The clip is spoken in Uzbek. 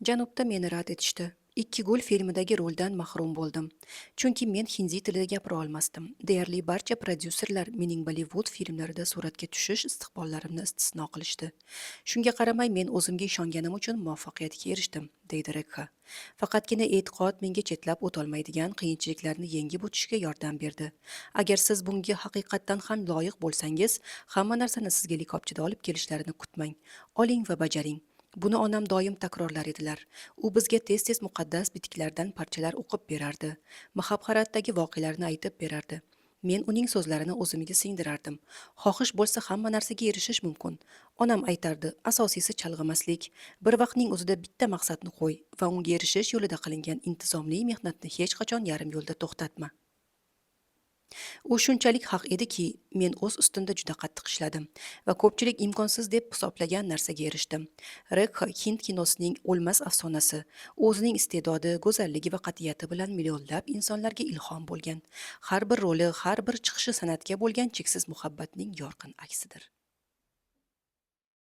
Janubda meni rad etishdi. Ikki gul filmidagi roldan mahrum bo'ldim. Chunki men hindi tilida gapira olmasdim. Deyarli barcha prodyuserlar mening Bollivud filmlarida suratga tushish istiqbollarimni istisno qilishdi. Shunga qaramay men o'zimga ishonganim uchun muvaffaqiyatga erishdim, deydi Rekha. Faqatgina e'tiqod menga chetlab o'tolmaydigan qiyinchiliklarni yengib o'tishga yordam berdi. Agar siz bunga haqiqatdan ham loyiq bo'lsangiz, hamma narsani sizga likopchida olib kelishlarini kutmang. Oling va bajaring. Buni onam doim takrorlar edilar. U bizga tez-tez muqaddas bitiklardan parchalar o'qib berardi. Mahabharatdagi voqealarni aytib berardi. Men uning so'zlarini o'zimga singdirardim. Xohish bo'lsa hamma narsaga erishish mumkin. Onam aytardi, asosiysi chalg'imaslik. Bir vaqtning o'zida bitta maqsadni qo'y va unga erishish yo'lida qilingan intizomli mehnatni hech qachon yarim yo'lda to'xtatma. U shunchalik haq ediki, men o'z ustimda juda qattiq ishladim va ko'pchilik imkonsiz deb hisoblagan narsaga erishdim. Rekha Hind kinosining o'lmas afsonasi, u o'zining iste'dodi, go'zalligi va qat'iyati bilan millionlab insonlarga ilhom bo'lgan. Har bir roli, har bir chiqishi san'atga bo'lgan cheksiz muhabbatning yorqin aksidir.